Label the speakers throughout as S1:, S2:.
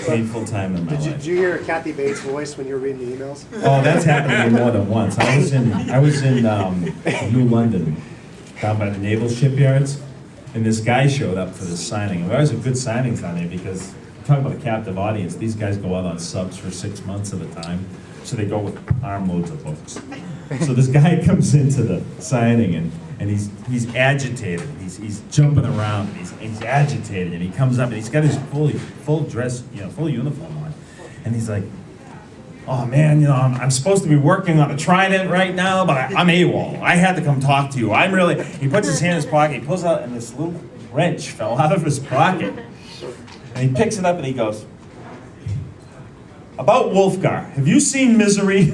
S1: Painful time in my life.
S2: Did you hear Kathy Bates' voice when you were reading the emails?
S1: Oh, that's happened to me more than once. I was in New London, down by the naval shipyards, and this guy showed up for this signing. There always have good signings down there because, talk about a captive audience, these guys go out on subs for 6 months at a time, so they go with armloads of books. So this guy comes into the signing and he's agitated. He's jumping around. And he's agitated, and he comes up and he's got his full dress, full uniform on, and he's like, "Oh man, I'm supposed to be working on a Trident right now, but I'm AWOL. I had to come talk to you. I'm really." He puts his hand in his pocket. He pulls out, and this little wrench fell out of his pocket, and he picks it up and he goes, "About Wolfgar, have you seen Misery?"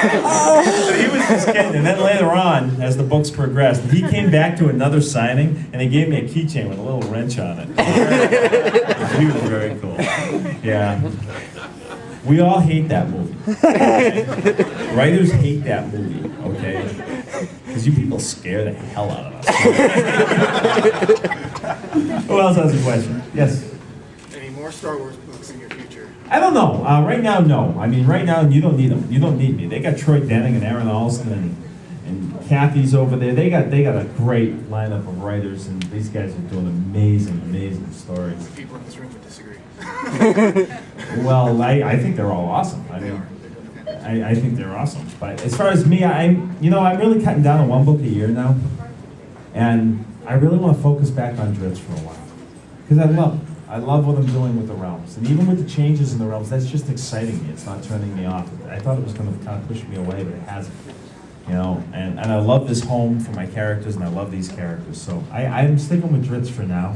S1: So he was just kidding, and then later on, as the books progressed, he came back to another signing, and they gave me a keychain with a little wrench on it. He was very cool. Yeah. We all hate that movie. Writers hate that movie, okay? Because you people scare the hell out of us. Who else has a question? Yes?
S3: Any more Star Wars books in your future?
S1: I don't know. Right now, no. I mean, right now, you don't need them. You don't need me. They got Troy Denning and Aaron Alston and Kathy's over there. They got a great lineup of writers, and these guys are doing amazing stories.
S3: People in this room would disagree.
S1: Well, I think they're all awesome. I mean, I think they're awesome. But as far as me, I'm really cutting down on one book a year now, and I really want to focus back on Dritz for a while because I love what I'm doing with the realms, and even with the changes in the realms, that's just exciting me. It's not turning me off. I thought it was going to kind of push me away, but it hasn't. And I love this home for my characters, and I love these characters. So I'm sticking with Dritz for now.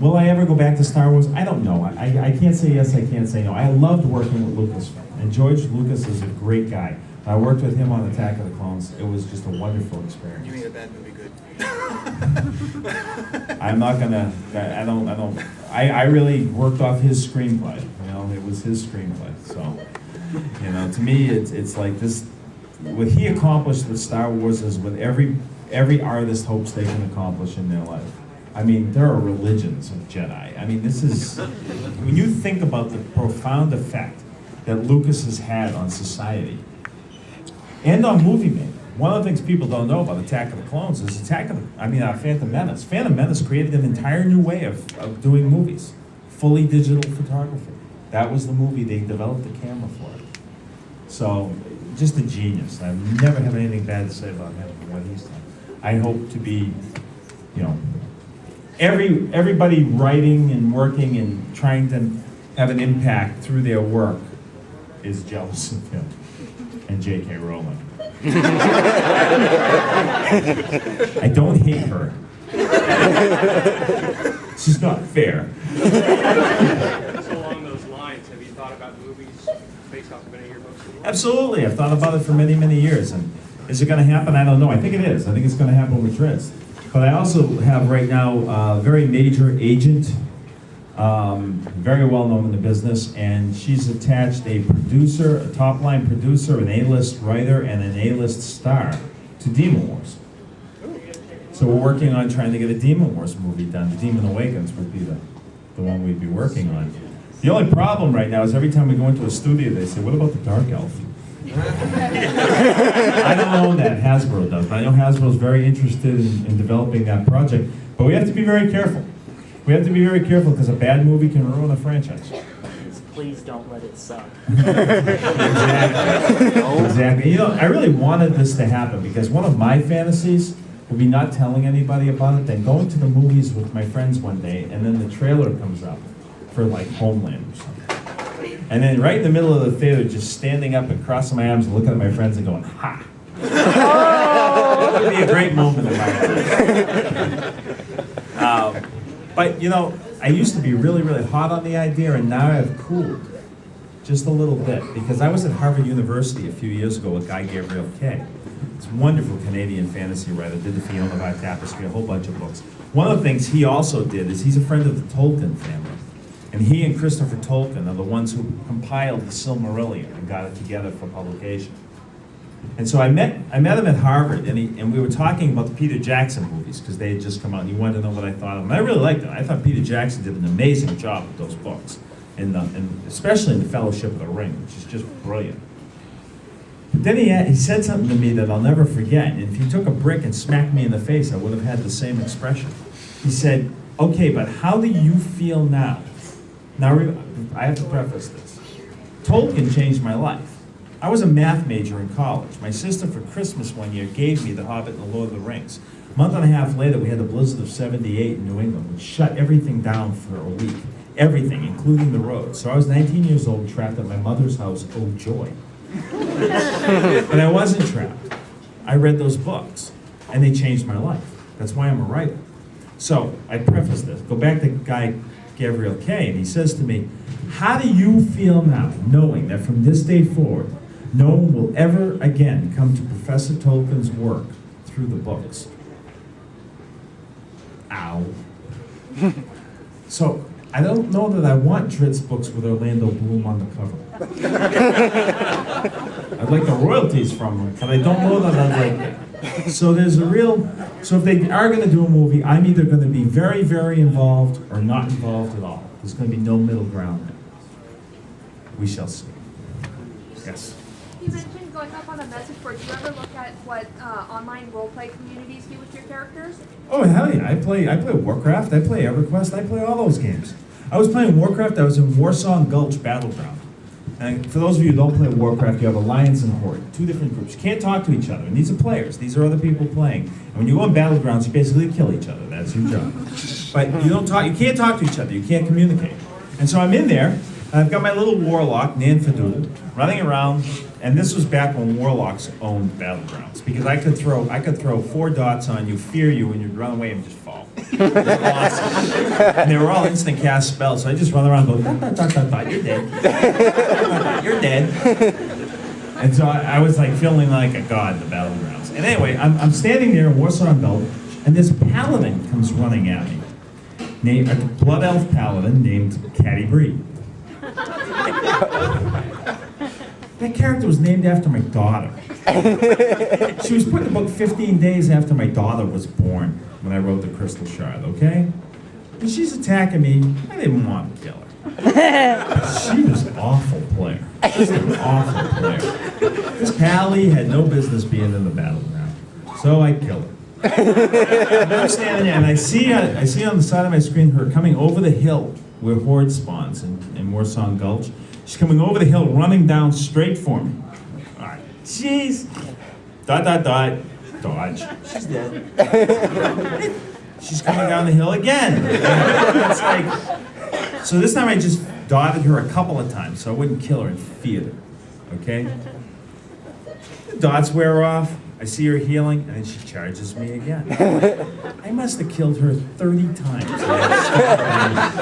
S1: Will I ever go back to Star Wars? I don't know. I can't say yes, I can't say no. I loved working with Lucasfilm, and George Lucas is a great guy. I worked with him on Attack of the Clones. It was just a wonderful experience.
S3: You made a bad movie good.
S1: I'm not gonna. I really worked off his screenplay. It was his screenplay. So, to me, it's like this. What he accomplished with Star Wars is what every artist hopes they can accomplish in their life. I mean, there are religions of Jedi. I mean, this is when you think about the profound effect that Lucas has had on society and on movie making. One of the things people don't know about Attack of the Clones is Phantom Menace. Phantom Menace created an entire new way of doing movies, fully digital photography. That was the movie they developed the camera for. So, just a genius. I never have anything bad to say about him and what he's done. I hope to be, everybody writing and working and trying to have an impact through their work is jealous of him and J.K. Rowling. I don't hate her. She's not fair.
S4: So along those lines, have you thought about movies based off of any of your books?
S1: Absolutely. I've thought about it for many years. And is it going to happen? I don't know. I think it is. I think it's going to happen with Dritz. But I also have right now a very major agent, very well known in the business, and she's attached a producer, a top-line producer, an A-list writer, and an A-list star to Demon Wars. So we're working on trying to get a Demon Wars movie done. The Demon Awakens would be the one we'd be working on. The only problem right now is every time we go into a studio, they say, "What about the Dark Elf?" I don't own that, Hasbro does, but I know Hasbro's very interested in developing that project. But we have to be very careful. We have to be very careful because a bad movie can ruin a franchise.
S5: Please don't let it suck.
S1: Exactly. I really wanted this to happen because one of my fantasies would be not telling anybody about it, then going to the movies with my friends one day, and then the trailer comes up for like Homeland or something. And then right in the middle of the theater, just standing up and crossing my arms and looking at my friends and going, "Ha!" That would be a great moment in my life. But I used to be really hot on the idea, and now I've cooled just a little bit because I was at Harvard University a few years ago with Guy Gabriel Kay. It's a wonderful Canadian fantasy writer, did the Fiona by Tapestry, a whole bunch of books. One of the things he also did is he's a friend of the Tolkien family. And he and Christopher Tolkien are the ones who compiled the Silmarillion and got it together for publication. And so I met him at Harvard, and we were talking about the Peter Jackson movies because they had just come out, and he wanted to know what I thought of them. And I really liked them. I thought Peter Jackson did an amazing job with those books, and especially in The Fellowship of the Ring, which is just brilliant. But then he said something to me that I'll never forget. And if he took a brick and smacked me in the face, I would have had the same expression. He said, "Okay, but how do you feel now?" Now, I have to preface this. Tolkien changed my life. I was a math major in college. My sister for Christmas one year gave me The Hobbit and The Lord of the Rings. A month and a half later, we had the blizzard of '78 in New England, which shut everything down for a week. Everything, including the roads. So I was 19 years old, trapped at my mother's house. Oh, joy. But I wasn't trapped. I read those books, and they changed my life. That's why I'm a writer. So I preface this. Go back to Guy Gabriel Kay, and he says to me, "How do you feel now, knowing that from this day forward, no one will ever again come to Professor Tolkien's work through the books?" Ow. So I don't know that I want Dritz books with Orlando Bloom on the cover. I'd like the royalties from him, but I don't know that I'd like that. So so if they are going to do a movie, I'm either going to be very, very involved or not involved at all. There's going to be no middle ground there. We shall see. Yes?
S6: You mentioned going up on a message board. Do you ever look at what online role-play communities do with your characters?
S1: Oh, hell yeah. I play Warcraft, I play EverQuest, I play all those games. I was playing Warcraft, I was in Warsaw Gulch Battleground. And for those of you who don't play Warcraft, you have Alliance and Horde, two different groups. You can't talk to each other, and these are players. These are other people playing. And when you go on Battlegrounds, you basically kill each other. That's your job. But you can't talk to each other. You can't communicate. And so I'm in there, and I've got my little warlock, Nanfadul, running around. And this was back when warlocks owned Battlegrounds, because I could throw 4 dots on you, fear you, and you'd run away and just fall. It was awesome. And they were all instant cast spells, so I just run around and go, dot, dot, dot, dot, you're dead. You're dead. And so I was like feeling like a god in the Battlegrounds. And anyway, I'm standing there in Warsaw Gulch, and this paladin comes running at me. A blood elf paladin named Caddy Bree. That character was named after my daughter. She was put in the book 15 days after my daughter was born when I wrote The Crystal Shard, okay? And she's attacking me. I didn't want to kill her. She was an awful player. Just an awful player. This Pally had no business being in the battleground. So I killed her. And I'm standing there, and I see on the side of my screen her coming over the hill where Horde spawns in Warsaw Gulch. She's coming over the hill, running down straight for me. All right. Jeez. Dot, dot, dot. Dodge. She's dead. She's coming down the hill again. It's like, so this time I just dotted her a couple of times so I wouldn't kill her in theater. Okay? The dots wear off. I see her healing, and then she charges me again. I must have killed her 30 times.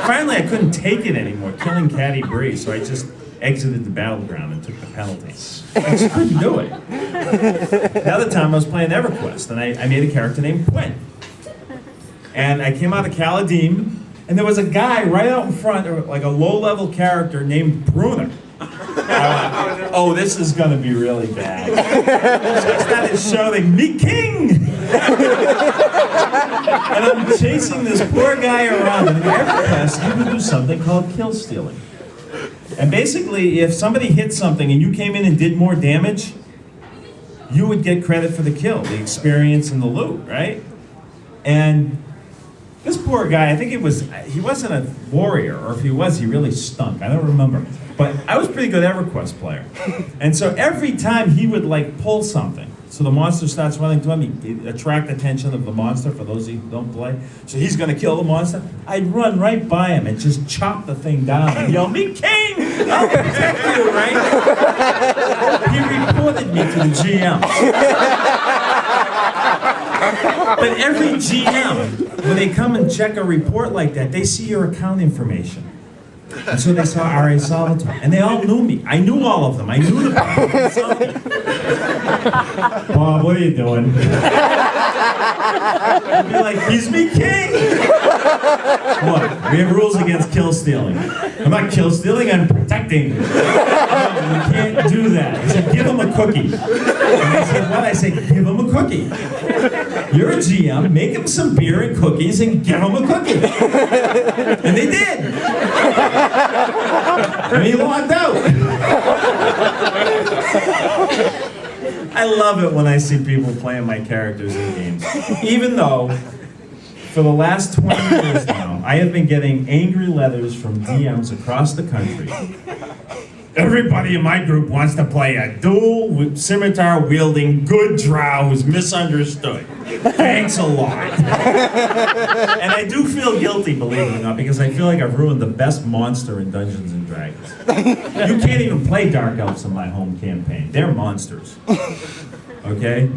S1: Finally, I couldn't take it anymore, killing Caddy Bree, so I just exited the battleground and took the penalty. I just couldn't do it. Another time, I was playing EverQuest, and I made a character named Quinn. And I came out of Caladim, and there was a guy right out in front, like a low-level character named Bruner. Oh, this is going to be really bad. So I started shouting, "Me king!" And I'm chasing this poor guy around. And in EverQuest, you can do something called kill stealing. And basically, if somebody hit something and you came in and did more damage, you would get credit for the kill, the experience and the loot, right? And this poor guy, I think he wasn't a warrior, or if he was, he really stunk. I don't remember. But I was a pretty good EverQuest player. And so every time he would like pull something, so the monster starts running to him, he'd attract attention of the monster for those who don't play. So he's gonna kill the monster. I'd run right by him and just chop the thing down and yell, "Me king! I'll protect you," right? He reported me to the GM. But every GM, when they come and check a report like that, they see your account information. And so they saw R.A. Salvatore. And they all knew me. I knew all of them. I knew the people who saw me. "Bob, what are you doing?" I'd be like, "He's me king!" What? We have rules against kill stealing. I'm not kill stealing, I'm protecting. No, you can't do that. He said, give him a cookie. And I said, what? I said, give him a cookie. You're a GM, make him some beer and cookies and give him a cookie. And they did. And he logged out. I love it when I see people playing my characters in games. Even though, for the last 20 years now, I have been getting angry letters from DMs across the country. Everybody in my group wants to play a dual scimitar-wielding good drow who's misunderstood. Thanks a lot. And I do feel guilty, believe it or not, because I feel like I've ruined the best monster in Dungeons and Dragons. You can't even play Dark Elves in my home campaign. They're monsters. Okay?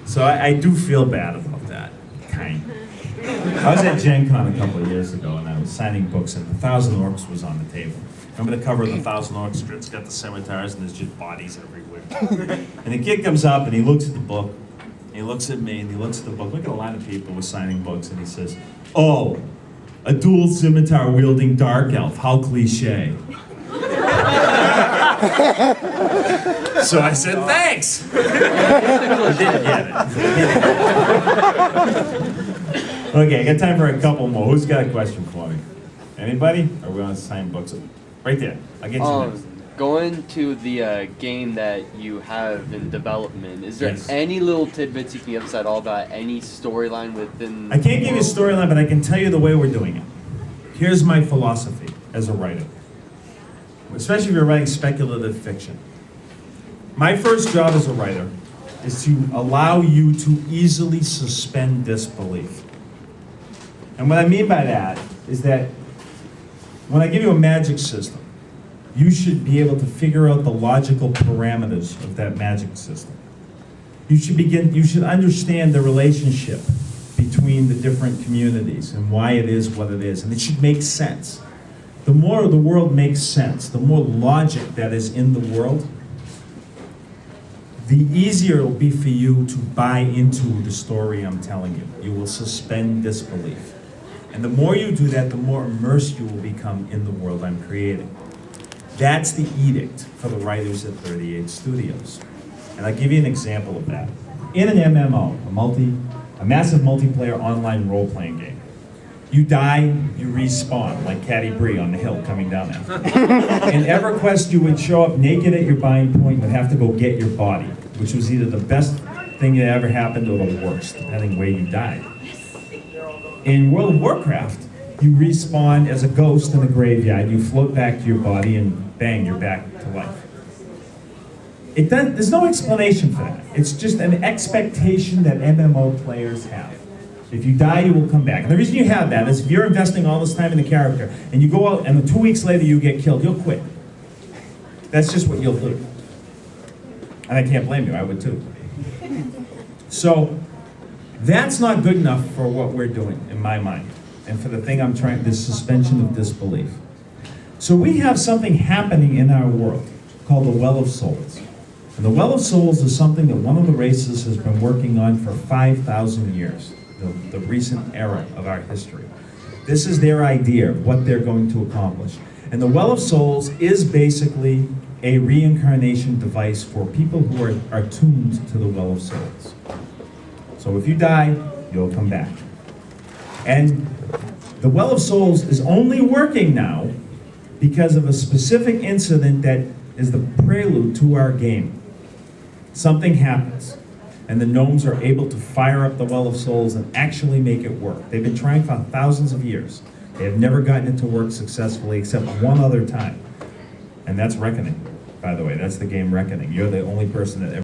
S1: So I do feel bad about that. Kind. I was at Gen Con a couple of years ago, and I was signing books, and 1,000 Orcs was on the table. Remember the cover of the 1,000 Orcs? It's got the scimitars, and there's just bodies everywhere. And the kid comes up, and he looks at the book, and he looks at me, and he looks at the book. Look at a lot of people with signing books, and he says, "Oh, a dual scimitar-wielding dark elf. How cliche." So I said, "Thanks." He didn't get it. Okay, I got time for a couple more. Who's got a question for me? Anybody? Or we want to sign books? Right there. I'll get you next.
S7: Going to the game that you have in development, is there
S1: Yes.
S7: any little tidbits you can give us at all about any storyline within?
S1: I can't give you a storyline, but I can tell you the way we're doing it. Here's my philosophy as a writer, especially if you're writing speculative fiction. My first job as a writer is to allow you to easily suspend disbelief. And what I mean by that is that when I give you a magic system, you should be able to figure out the logical parameters of that magic system. You should understand the relationship between the different communities and why it is what it is, and it should make sense. The more the world makes sense, the more logic that is in the world, the easier it will be for you to buy into the story I'm telling you. You will suspend disbelief. And the more you do that, the more immersed you will become in the world I'm creating. That's the edict for the writers at 38 Studios. And I'll give you an example of that. In an MMO, a massive multiplayer online role-playing game, you die, you respawn, like Caddy Bree on the hill coming down there. In EverQuest, you would show up naked at your bind point and would have to go get your body, which was either the best thing that ever happened or the worst, depending where you died. In World of Warcraft, you respawn as a ghost in the graveyard, you float back to your body, and bang, you're back to life. There's no explanation for that. It's just an expectation that MMO players have. If you die, you will come back. And the reason you have that is if you're investing all this time in the character, and you go out, and 2 weeks later you get killed, you'll quit. That's just what you'll do. And I can't blame you, I would too. So, that's not good enough for what we're doing, in my mind. And for the thing I'm trying, this suspension of disbelief. So we have something happening in our world called the Well of Souls. And the Well of Souls is something that one of the races has been working on for 5,000 years, the recent era of our history. This is their idea of what they're going to accomplish. And the Well of Souls is basically a reincarnation device for people who are tuned to the Well of Souls. So if you die, you'll come back. And the Well of Souls is only working now because of a specific incident that is the prelude to our game. Something happens, and the gnomes are able to fire up the Well of Souls and actually make it work. They've been trying for thousands of years. They have never gotten it to work successfully except one other time. And that's Reckoning, by the way. That's the game Reckoning. You're the only person that ever